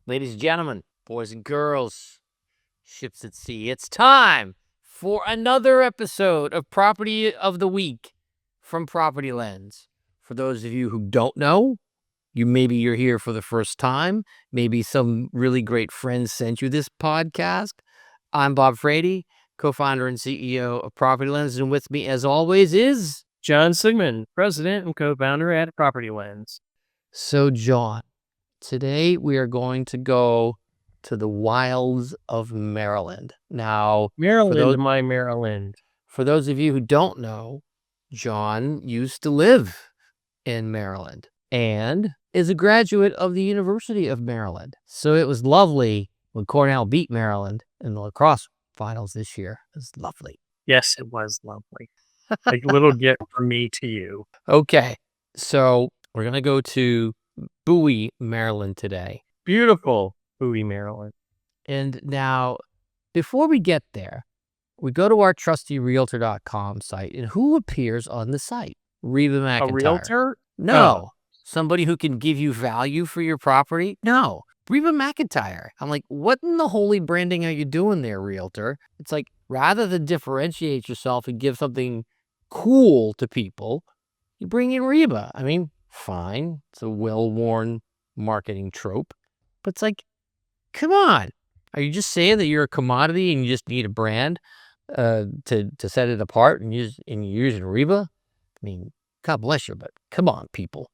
Ladies and gentlemen, boys and girls, ships at sea, it's time for another episode of Property of the Week from PropertyLens. For those of you who don't know, maybe you're here for the first time. Maybe some really great friends sent you this podcast. I'm Bob Frady, co-founder and CEO of PropertyLens, and with me, as always, is John Sigmund, president and co-founder at PropertyLens. So, John, today we are going to go to the wilds of Maryland. Now, Maryland. For those of you who don't know, John used to live in Maryland and is a graduate of the University of Maryland. So it was lovely when Cornell beat Maryland in the lacrosse finals this year. It was lovely. Yes, it was lovely. A little gift from me to you. Okay, so we're going to go to Bowie, Maryland today. Beautiful Bowie, Maryland. And now, before we get there, we go to our trustyrealtor.com site, and who appears on the site? Reba McIntyre. A realtor? No. Somebody who can give you value for your property? No. Reba McIntyre. I'm like, what in the holy branding are you doing there, realtor? It's like, rather than differentiate yourself and give something cool to people, you bring in Reba. I mean, fine. It's a well-worn marketing trope. But it's like, come on. Are you just saying that you're a commodity and you just need a brand to set it apart and you're using Reba? I mean, God bless you, but come on, people.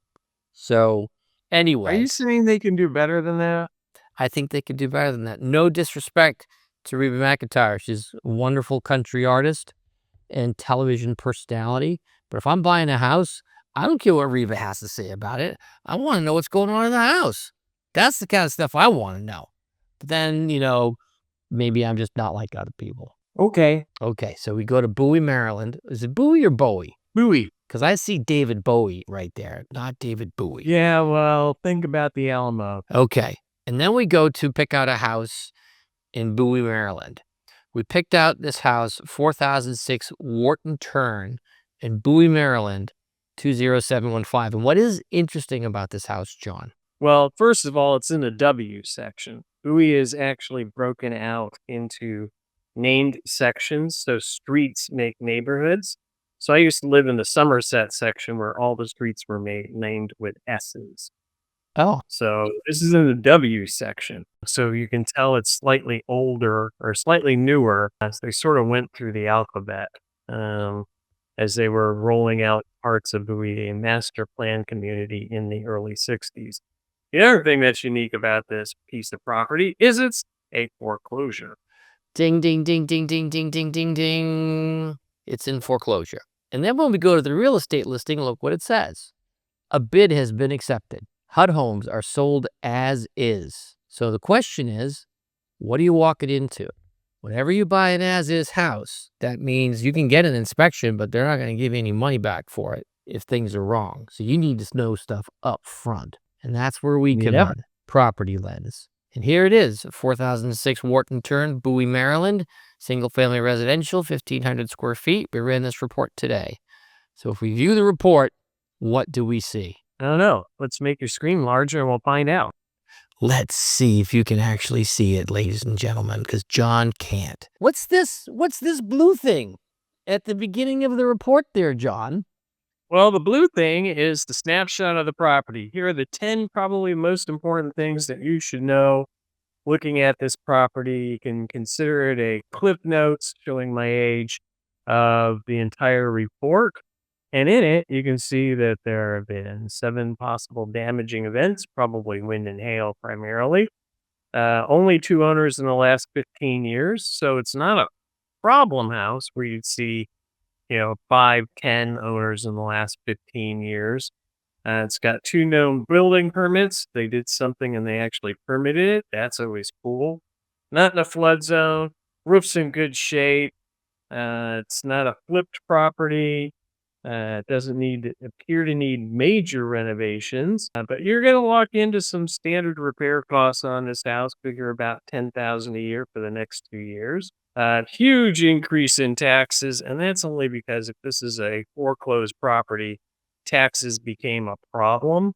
So anyway. Are you saying they can do better than that? I think they could do better than that. No disrespect to Reba McIntyre. She's a wonderful country artist and television personality. But if I'm buying a house, I don't care what Reba has to say about it. I want to know what's going on in the house. That's the kind of stuff I want to know. But then, maybe I'm just not like other people. Okay, so we go to Bowie, Maryland. Is it Bowie or Bowie? Bowie. Because I see David Bowie right there, not David Bowie. Yeah, well, think about the Alamo. Okay. And then we go to pick out a house in Bowie, Maryland. We picked out this house, 4006 Wharton Turn in Bowie, Maryland, 20715. And what is interesting about this house, John? Well, first of all, it's in the W section. Bowie is actually broken out into named sections, so streets make neighborhoods. So I used to live in the Somerset section where all the streets were named with S's. Oh. So this is in the W section. So you can tell it's slightly older or slightly newer as they sort of went through the alphabet as they were rolling out parts of Bowie, a master plan community in the early 60s. The other thing that's unique about this piece of property is it's a foreclosure. Ding, ding, ding, ding, ding, ding, ding, ding, ding. It's in foreclosure. And then when we go to the real estate listing, look what it says. A bid has been accepted. HUD homes are sold as is. So the question is, what are you walking into? Whenever you buy an as-is house, that means you can get an inspection, but they're not going to give you any money back for it if things are wrong. So you need to know stuff up front. And that's where we come in, PropertyLens. And here it is, 4006 Wharton Turn, Bowie, Maryland, single-family residential, 1,500 square feet. We ran this report today. So if we view the report, what do we see? I don't know. Let's make your screen larger and we'll find out. Let's see if you can actually see it, ladies and gentlemen, because John can't. What's this blue thing at the beginning of the report there, John? Well, the blue thing is the snapshot of the property. Here are the 10 probably most important things that you should know looking at this property. You can consider it a cliff notes showing my age of the entire report. And in it, you can see that there have been 7 possible damaging events, probably wind and hail primarily. Only 2 owners in the last 15 years. So it's not a problem house where you'd see 5, 10 owners in the last 15 years. It's got 2 known building permits. They did something and they actually permitted it. That's always cool. Not in a flood zone. Roof's in good shape. It's not a flipped property. It doesn't appear to need major renovations, but you're going to lock into some standard repair costs on this house. Figure about $10,000 a year for the next 2 years. Huge increase in taxes, and that's only because if this is a foreclosed property, taxes became a problem.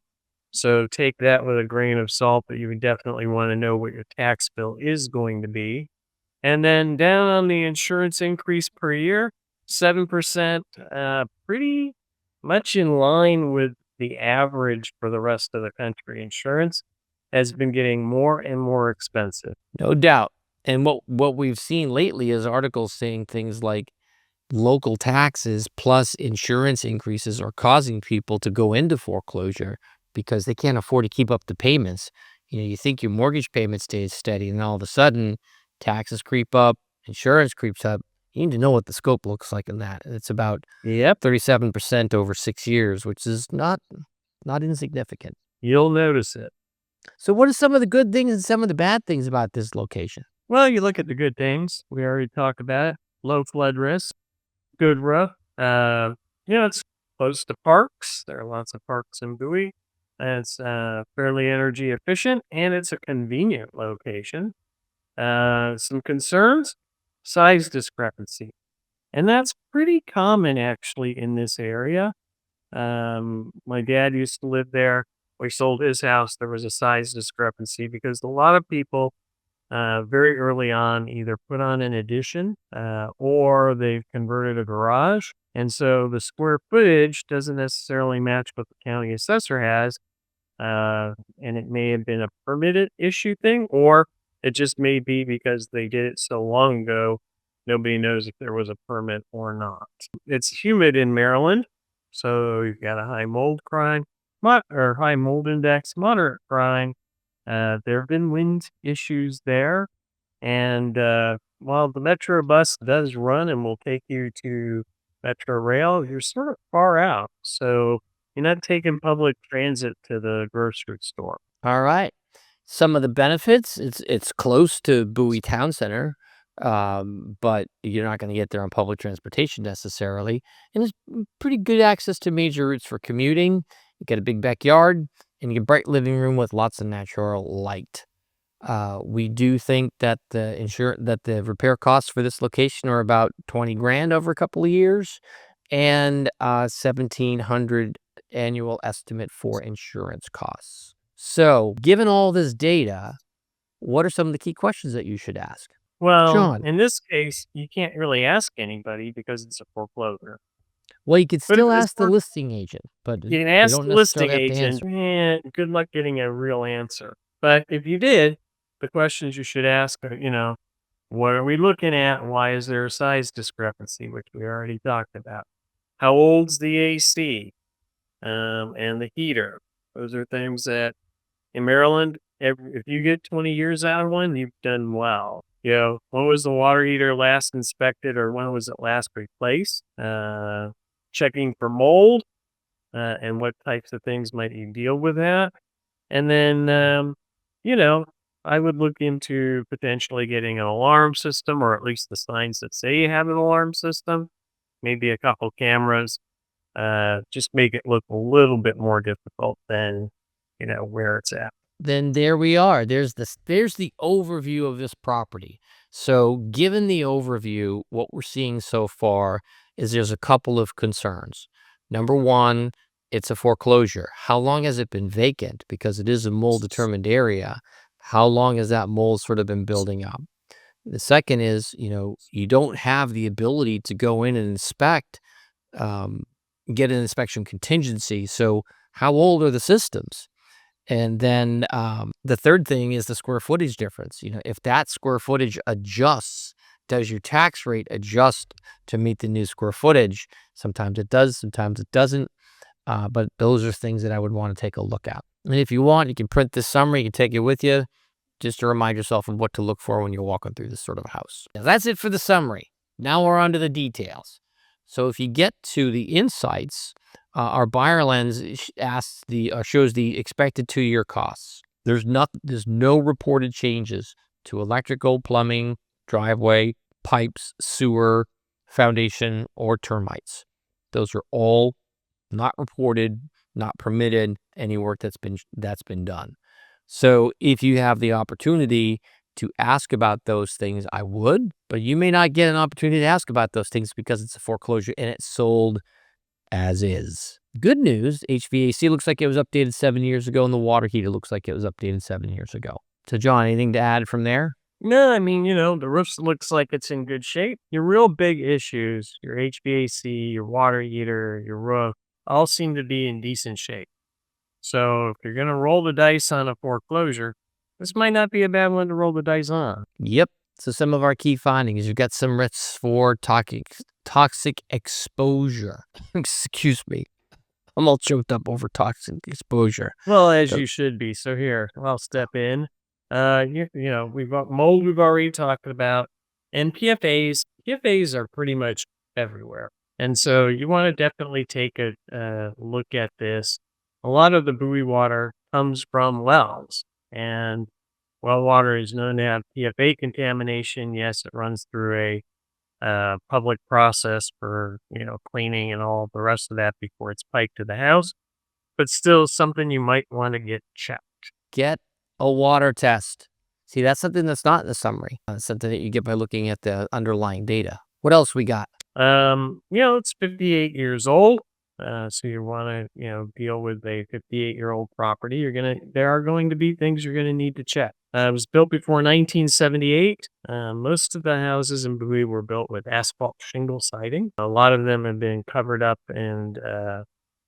So take that with a grain of salt, but you would definitely want to know what your tax bill is going to be. And then down on the insurance increase per year, 7%, pretty much in line with the average for the rest of the country. Insurance has been getting more and more expensive. No doubt. And what we've seen lately is articles saying things like local taxes plus insurance increases are causing people to go into foreclosure because they can't afford to keep up the payments. You think your mortgage payment stays steady, and all of a sudden, taxes creep up, insurance creeps up. You need to know what the scope looks like in that. And it's about Yep, 37% over 6 years, which is not insignificant. you'll notice it. So, what are some of the good things and some of the bad things about this location? Well, you look at the good things. We already talked about it. Low flood risk, good roof. It's close to parks. There are lots of parks in Bowie. It's fairly energy efficient, and it's a convenient location. Some concerns, size discrepancy. And that's pretty common actually in this area. My dad used to live there. We sold his house. There was a size discrepancy because a lot of people very early on either put on an addition or they've converted a garage. And so the square footage doesn't necessarily match what the county assessor has. And it may have been a permitted issue thing, or it just may be because they did it so long ago, nobody knows if there was a permit or not. It's humid in Maryland, so you've got a high mold crime, or high mold index, moderate crime. There have been wind issues there, and while the Metro bus does run and will take you to Metro Rail, you're sort of far out, so you're not taking public transit to the grocery store. All right. Some of the benefits, it's close to Bowie Town Center, but you're not going to get there on public transportation necessarily. And there's pretty good access to major routes for commuting. You get a big backyard and you get a bright living room with lots of natural light. We do think that the repair costs for this location are about 20 grand over a couple of years, and 1,700 annual estimate for insurance costs. So, given all this data, what are some of the key questions that you should ask? Well, Sean. in this case, you can't really ask anybody because it's a foreclosure. Well, you could But if still it's ask the listing agent, but you can they ask don't the listing necessarily have to agent, answer. good luck getting a real answer. But if you did, the questions you should ask are, what are we looking at? Why is there a size discrepancy, which we already talked about? How old's the AC and the heater? Those are things that in Maryland, if you get 20 years out of one, you've done well. When was the water heater last inspected or when was it last replaced? Checking for mold and what types of things might you deal with that. And then, you know, I would look into potentially getting an alarm system or at least the signs that say you have an alarm system, maybe a couple cameras, just make it look a little bit more difficult than, where it's at. Then there we are. There's the overview of this property. So, given the overview, what we're seeing so far is there's a couple of concerns. Number one, it's a foreclosure. How long has it been vacant? Because it is a mold determined area. How long has that mold sort of been building up? The second is, you don't have the ability to go in and inspect, um, get an inspection contingency. So, how old are the systems? And then the third thing is the square footage difference. If that square footage adjusts, does your tax rate adjust to meet the new square footage? Sometimes it does, sometimes it doesn't. But those are things that I would want to take a look at. And if you want, you can print this summary, you can take it with you just to remind yourself of what to look for when you're walking through this sort of house. Now, that's it for the summary. Now we're on to the details. So if you get to the insights, our buyer lens shows the expected 2-year costs. There's no reported changes to electrical, plumbing, driveway, pipes, sewer, foundation, or termites. Those are all not reported, not permitted, any work that's been done. So if you have the opportunity to ask about those things, I would, but you may not get an opportunity to ask about those things because it's a foreclosure and it's sold as is. Good news, HVAC looks like it was updated 7 years ago, and the water heater looks like it was updated 7 years ago. So, John, anything to add from there? No, I mean, the roof looks like it's in good shape. Your real big issues, your HVAC, your water heater, your roof, all seem to be in decent shape. So if you're going to roll the dice on a foreclosure, this might not be a bad one to roll the dice on. Yep. So some of our key findings, you've got some risks for toxic exposure. Excuse me. I'm all choked up over toxic exposure. Well, as So- you should be. So here, I'll step in. We've got mold we've already talked about, and PFAS. PFAS are pretty much everywhere, and so you want to definitely take a look at this. A lot of the buoy water comes from wells, and well water is known to have PFA contamination. Yes, it runs through a public process for cleaning and all the rest of that before it's piped to the house, but still something you might want to get checked. Get a water test. See, that's something that's not in the summary. Something that you get by looking at the underlying data. What else we got? It's 58 years old. So you want to, deal with a 58-year-old property. There are going to be things you're going to need to check. It was built before 1978. Most of the houses in Bowie were built with asphalt shingle siding. A lot of them have been covered up and,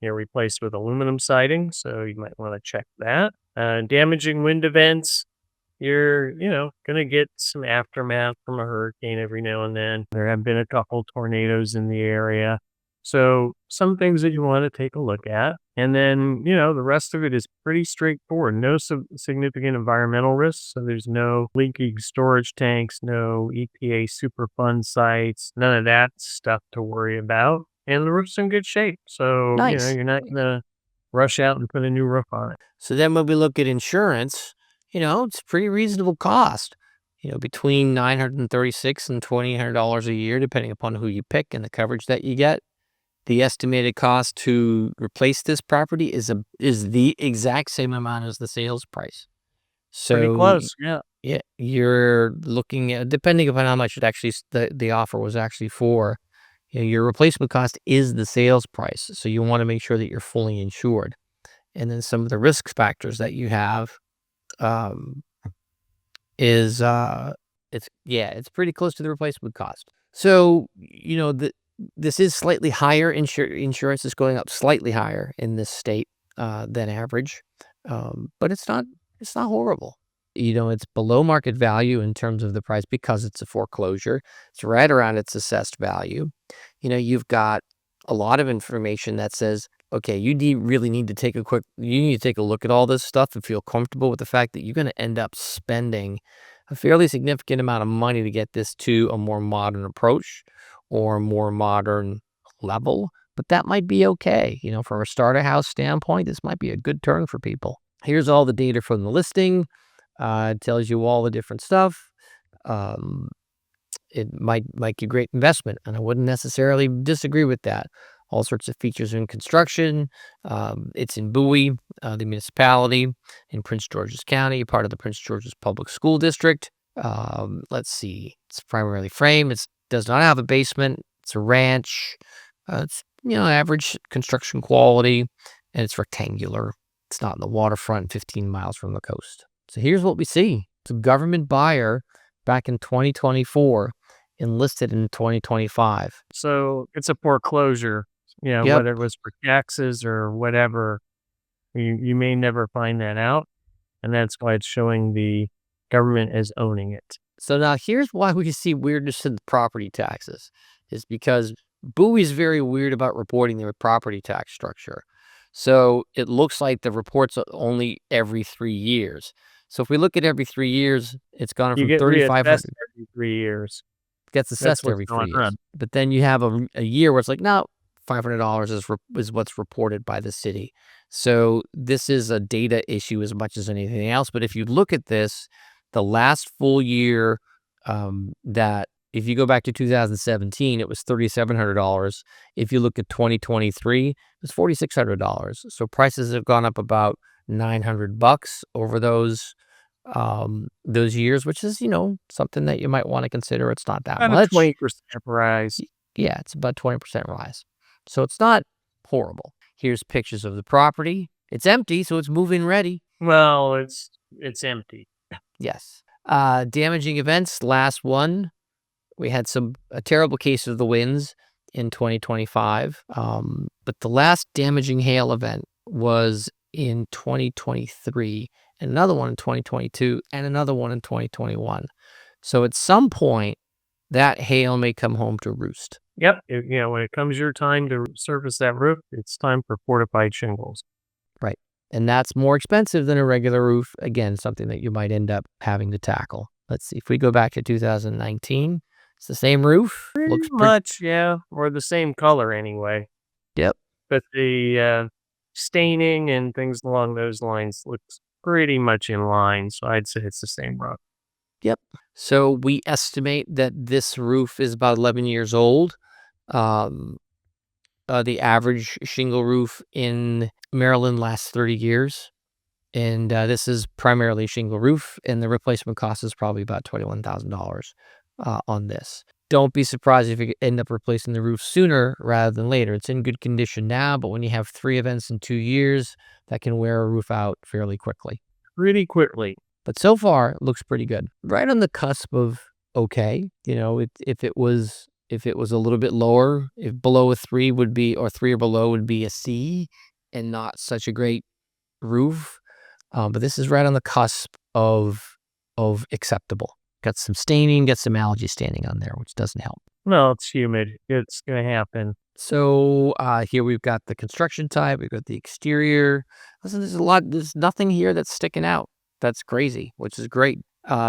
replaced with aluminum siding. So you might want to check that. Damaging wind events. You're, going to get some aftermath from a hurricane every now and then. There have been a couple tornadoes in the area. So some things that you want to take a look at. And then, the rest of it is pretty straightforward. No significant environmental risks. So there's no leaking storage tanks, no EPA Superfund sites, none of that stuff to worry about. And the roof's in good shape. So, Nice. you're not going to rush out and put a new roof on it. So then when we look at insurance, it's a pretty reasonable cost. Between $936 and $2,800 a year, depending upon who you pick and the coverage that you get. The estimated cost to replace this property is the exact same amount as the sales price. So Pretty close, yeah. Yeah, you're looking at, depending upon how much it actually the offer was actually for, your replacement cost is the sales price. So you want to make sure that you're fully insured. And then some of the risk factors that you have is it's pretty close to the replacement cost. So this is slightly higher. Insurance is going up slightly higher in this state than average, but it's not horrible. It's below market value in terms of the price because it's a foreclosure. It's right around its assessed value. You've got a lot of information that says, okay, you need to take a look at all this stuff and feel comfortable with the fact that you're going to end up spending a fairly significant amount of money to get this to a more modern approach or a more modern level. But that might be okay. From a starter house standpoint, this might be a good turn for people. Here's all the data from the listing. It tells you all the different stuff. It might make a great investment, and I wouldn't necessarily disagree with that. All sorts of features in construction. It's in Bowie, the municipality in Prince George's County, part of the Prince George's Public School District. Let's see. It's primarily frame. It does not have a basement. It's a ranch. It's average construction quality, and it's rectangular. It's not in the waterfront, 15 miles from the coast. So here's what we see. It's a government buyer back in 2024 enlisted in 2025. So it's a foreclosure, Yep. whether it was for taxes or whatever, you may never find that out. And that's why it's showing the government as owning it. So now here's why we see weirdness in the property taxes is because Bowie's very weird about reporting their property tax structure. So it looks like the reports are only every 3 years. So if we look at every 3 years, it's gone You from get 3,500. reassessed every 3 years. Gets That's assessed what's every 3 going years. on. But then you have a year where it's like, no, $500 is what's reported by the city. So this is a data issue as much as anything else. But if you look at this, the last full year that if you go back to 2017, it was $3,700. If you look at 2023, it was $4,600. So prices have gone up about $900 over those years, which is, something that you might want to consider. It's not that About much. a 20% rise. Yeah, it's about 20% rise. So it's not horrible. Here's pictures of the property. It's empty, so it's move-in ready. Well, it's empty. Yes. Damaging events, last one. We had a terrible case of the winds in 2025. But the last damaging hail event was in 2023, and another one in 2022, and another one in 2021. So at some point, that hail may come home to roost. Yep. When it comes your time to surface that roof, it's time for fortified shingles. Right. And that's more expensive than a regular roof. Again, something that you might end up having to tackle. Let's see. If we go back to 2019, it's the same roof. Pretty much, yeah. Or the same color anyway. Yep. But the staining and things along those lines looks pretty much in line. So I'd say it's the same roof. Yep. So we estimate that this roof is about 11 years old. The average shingle roof in Maryland lasts 30 years. And this is primarily shingle roof, and the replacement cost is probably about $21,000 on this. Don't be surprised if you end up replacing the roof sooner rather than later. It's in good condition now, but when you have 3 events in 2 years, that can wear a roof out fairly quickly. Pretty quickly. But so far, it looks pretty good. Right on the cusp of okay. If it was a little bit lower, if below a 3 would be, or 3 or below would be a C and not such a great roof. But this is right on the cusp of acceptable. Got some staining, got some algae standing on there, which doesn't help. No, it's humid. It's going to happen. So here we've got the construction type. We've got the exterior. Listen, there's nothing here that's sticking out. That's crazy, which is great.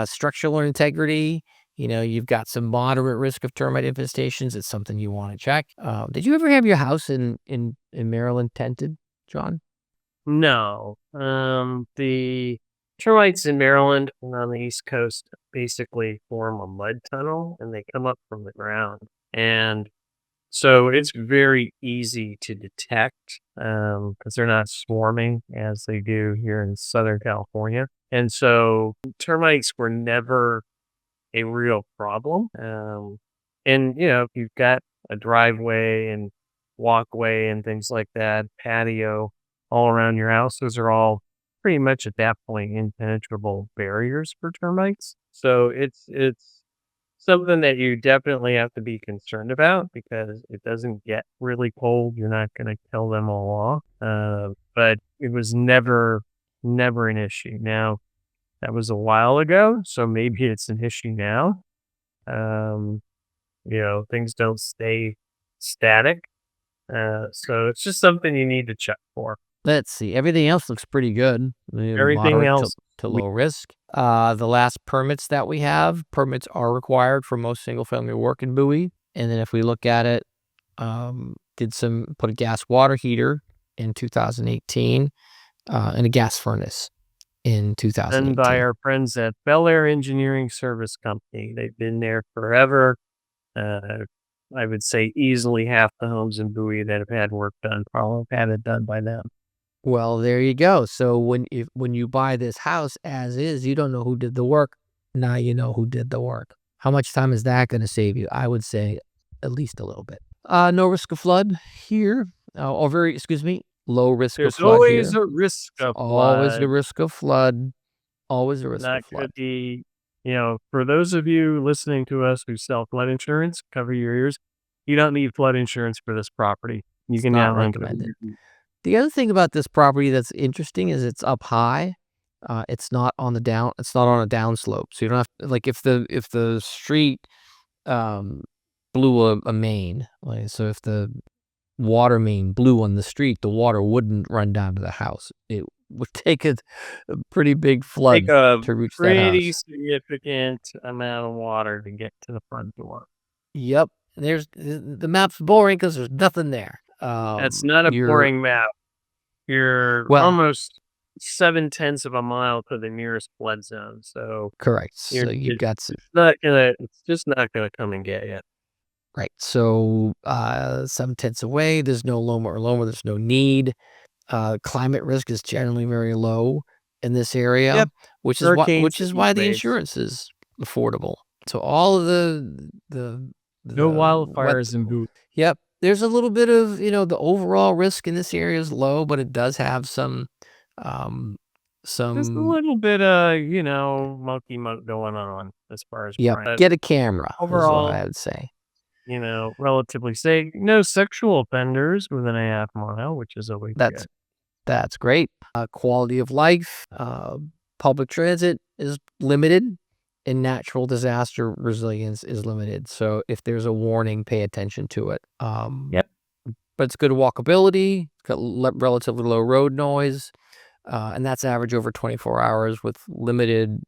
Structural integrity. You've got some moderate risk of termite infestations. It's something you want to check. Did you ever have your house in Maryland tented, John? No. The termites in Maryland and on the East Coast basically form a mud tunnel, and they come up from the ground. And so it's very easy to detect because they're not swarming as they do here in Southern California. And so termites were never a real problem. And, if you've got a driveway and walkway and things like that, patio all around your house, those are all pretty much at that point impenetrable barriers for termites. So it's something that you definitely have to be concerned about because it doesn't get really cold. You're not going to kill them all off. But it was never an issue. Now, that was a while ago, so maybe it's an issue now. Things don't stay static. So it's just something you need to check for. Let's see. Everything else looks pretty good. Everything Moderate else to low risk. The last permits that we have, permits are required for most single-family work in Bowie. And then if we look at it, put a gas water heater in 2018 and a gas furnace in 2018. And by our friends at Bel Air Engineering Service Company. They've been there forever. I would say easily half the homes in Bowie that have had work done probably have had it done by them. Well, there you go. So when you buy this house as is, you don't know who did the work. Now you know who did the work. How much time is that going to save you? I would say at least a little bit. No risk of flood here. Low risk of flood here. There's always a risk of flood. Always a risk of flood. Always a risk of flood. That could be, for those of you listening to us who sell flood insurance, cover your ears. You don't need flood insurance for this property. You can not recommend it. The other thing about this property that's interesting is it's up high. It's not on a downslope. So you don't have if the street blew a main, so if the water main blew on the street, the water wouldn't run down to the house. It would take a pretty big flood to reach that house. Pretty significant amount of water to get to the front door. Yep. The map's boring because there's nothing there. That's not a boring map. You're almost 7/10 of a mile to the nearest flood zone. So correct. So you've got some. It's just not gonna come and get you. Right. So 7/10 away. There's no Loma. There's no need. Climate risk is generally very low in this area, yep. which is why the insurance is affordable. So all of the no wildfires in Bowie. Yep. There's a little bit of, the overall risk in this area is low, but it does have um, Just a some, little bit monkey muck going on as far as yep, crime. But get a camera is what overall, I would say. relatively safe. No sexual offenders within a half mile, which is always That's good. That's great. Quality of life, public transit is limited, and natural disaster resilience is limited. So if there's a warning, pay attention to it. Yep. But it's good walkability. It's got relatively low road noise, and that's average over 24 hours with limited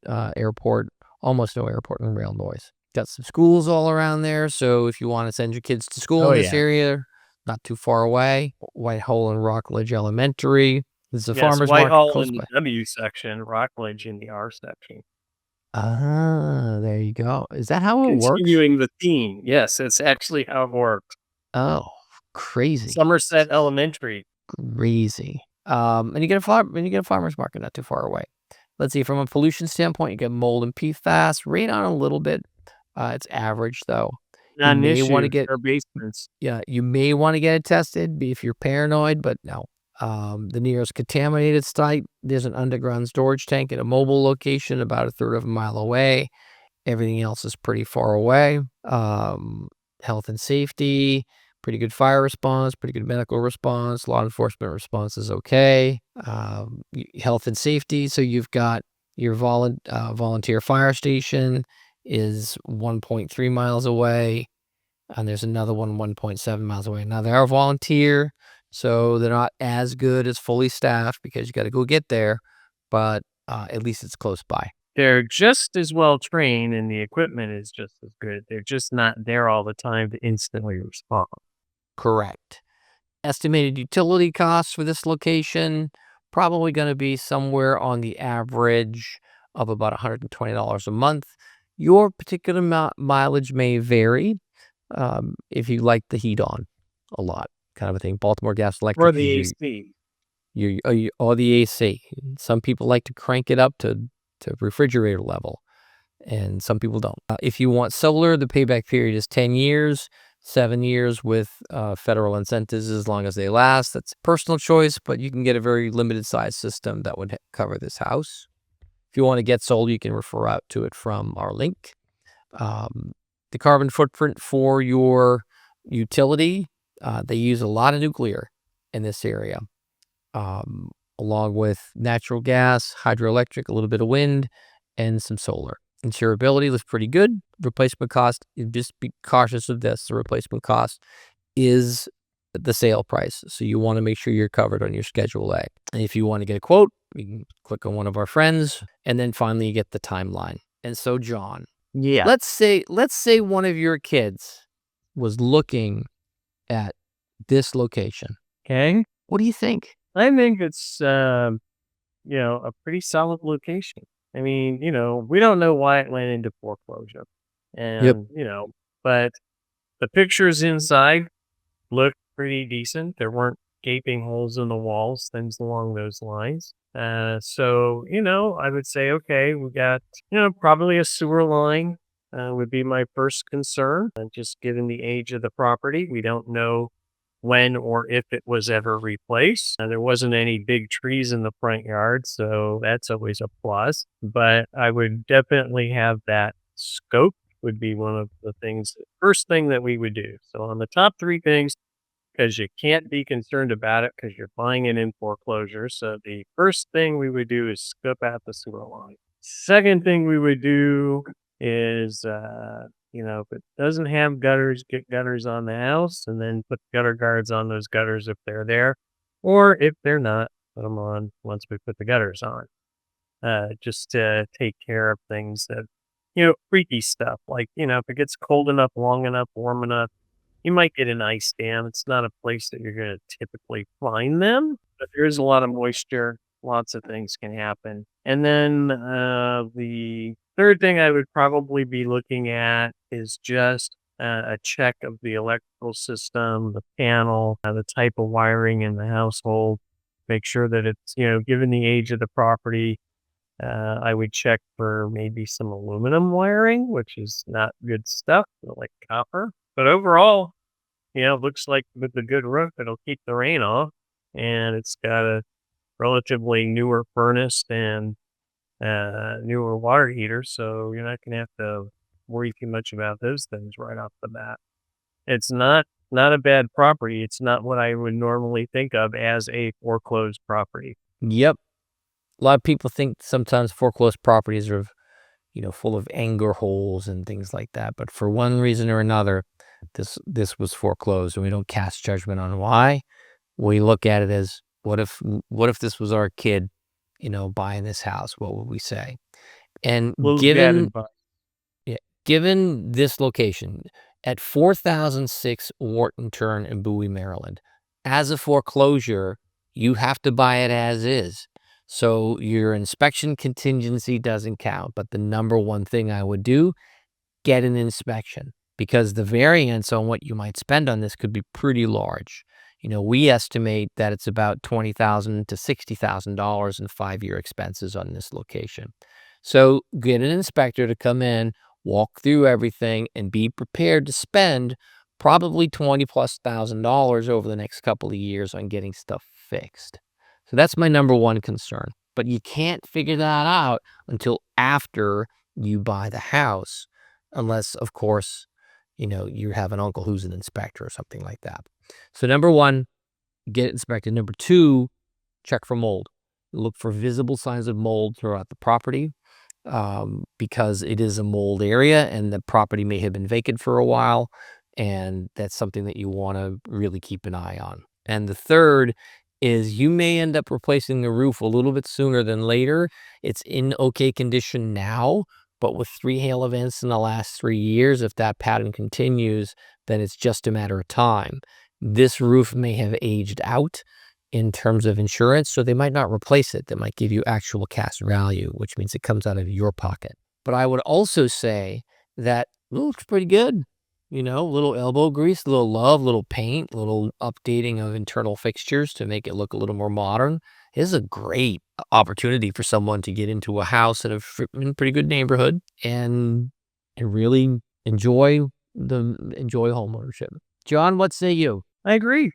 almost no airport and rail noise. Got some schools all around there, so if you want to send your kids to school Oh in this yeah. area, not too far away, Whitehole and Rockledge Elementary. There's a Yes, farmer's market Whitehall close in the by. W section, Rockledge in the R section. Ah, there you go. Is that how it works? Continuing the theme. Yes, it's actually how it works. Oh, crazy, Somerset Elementary. crazy. And you get a farmer's market not too far away. Let's see, from a pollution standpoint, you get mold and PFAS. Radon a little bit. It's average though. You Not an may want to issue. get Our basements. Yeah, you may want to get it tested if you're paranoid, but no. The nearest contaminated site, there's an underground storage tank at a mobile location about a third of a mile away. Everything else is pretty far away. Health and safety, pretty good fire response, pretty good medical response. Law enforcement response is okay. Health and safety, so you've got your volunteer fire station is 1.3 miles away, and there's another one 1.7 miles away. Now, they are volunteer, so they're not as good as fully staffed because you got to go get there, but at least it's close by. They're just as well trained and the equipment is just as good. They're just not there all the time to instantly respond. Correct. Estimated utility costs for this location, probably going to be somewhere on the average of about $120 a month. Your particular mileage may vary if you like the heat on a lot, kind of a thing. Baltimore Gas Or Electric the is AC. or the AC. Some people like to crank it up to refrigerator level, and some people don't. If you want solar, the payback period is 10 years, 7 years with federal incentives as long as they last. That's personal choice, but you can get a very limited size system that would cover this house. If you want to get solar, you can refer out to it from our link. The carbon footprint for your utility, they use a lot of nuclear in this area, along with natural gas, hydroelectric, a little bit of wind, and some solar. Insurability looks pretty good. Replacement cost, just be cautious of this. The replacement cost is the sale price, so you want to make sure you're covered on your Schedule A. And if you want to get a quote, you can click on one of our friends, and then finally you get the timeline. And so, John, Yeah. let's say one of your kids was looking at this location. Okay. What do you think? I think it's a pretty solid location. I mean, we don't know why it went into foreclosure. Yep. And, but the pictures inside look pretty decent. There weren't gaping holes in the walls, things along those lines. So, I would say, okay, we got, probably a sewer line would be my first concern. And just given the age of the property, we don't know when or if it was ever replaced. There wasn't any big trees in the front yard, so that's always a plus. But I would definitely have that scope would be one of the things, first thing that we would do. So on the top three things, because you can't be concerned about it because you're buying it in foreclosure. So the first thing we would do is scope out the sewer line. Second thing we would do is, if it doesn't have gutters, get gutters on the house and then put gutter guards on those gutters if they're there. Or if they're not, put them on once we put the gutters on. Just to take care of things that, freaky stuff. Like, if it gets cold enough, long enough, warm enough, you might get an ice dam. It's not a place that you're going to typically find them, but there is a lot of moisture. Lots of things can happen. And then the third thing I would probably be looking at is just a check of the electrical system, the panel, the type of wiring in the household. Make sure that it's, given the age of the property, I would check for maybe some aluminum wiring, which is not good stuff, like copper. But overall, it looks like with the good roof, it'll keep the rain off, and it's got a relatively newer furnace and newer water heater, so you're not gonna have to worry too much about those things right off the bat. It's not a bad property. It's not what I would normally think of as a foreclosed property. Yep. A lot of people think sometimes foreclosed properties are, full of anger holes and things like that. But for one reason or another, this was foreclosed, and we don't cast judgment on why. We look at it as what if this was our kid, buying this house? What would we say? And Little bad given advice. yeah, given this location at 4006 Wharton Turn in Bowie, Maryland, as a foreclosure, you have to buy it as is. So your inspection contingency doesn't count. But the number one thing I would do, get an inspection, because the variance on what you might spend on this could be pretty large. We estimate that it's about $20,000 to $60,000 in 5-year expenses on this location. So get an inspector to come in, walk through everything, and be prepared to spend probably $20,000+ over the next couple of years on getting stuff fixed. So that's my number one concern. But you can't figure that out until after you buy the house, unless, of course, you have an uncle who's an inspector or something like that. So number one, get it inspected. Number two, check for mold. Look for visible signs of mold throughout the property, because it is a mold area and the property may have been vacant for a while, and that's something that you want to really keep an eye on. And the third is you may end up replacing the roof a little bit sooner than later. It's in okay condition now, but with 3 hail events in the last 3 years, if that pattern continues, then it's just a matter of time. This roof may have aged out in terms of insurance, so they might not replace it. They might give you actual cash value, which means it comes out of your pocket. But I would also say that it looks pretty good. A little elbow grease, a little love, a little paint, a little updating of internal fixtures to make it look a little more modern. It is a great opportunity for someone to get into a house in a pretty good neighborhood and really enjoy homeownership. John, what say you? I agree.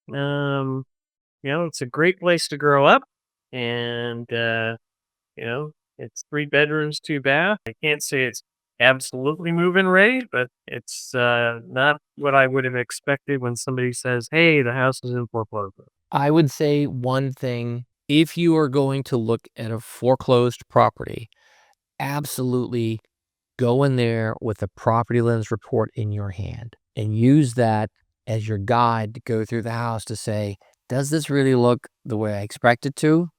It's a great place to grow up, and it's 3 bedrooms, 2 bath. I can't say it's absolutely move-in ready, but it's not what I would have expected when somebody says, "Hey, the house is in foreclosure." I would say one thing: if you are going to look at a foreclosed property, absolutely go in there with a PropertyLens report in your hand and use that as your guide to go through the house to say, does this really look the way I expect it to?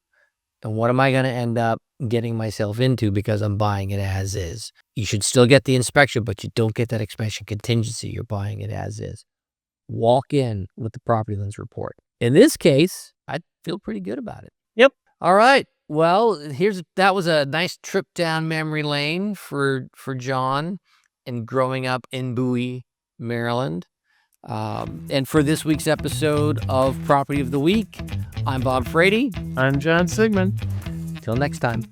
And what am I going to end up getting myself into because I'm buying it as is? You should still get the inspection, but you don't get that inspection contingency. You're buying it as is. Walk in with the PropertyLens report. In this case, I feel pretty good about it. Yep. All right. Well, that was a nice trip down memory lane for John and growing up in Bowie, Maryland. And for this week's episode of Property of the Week, I'm Bob Frady. I'm John Sigmund. Till next time.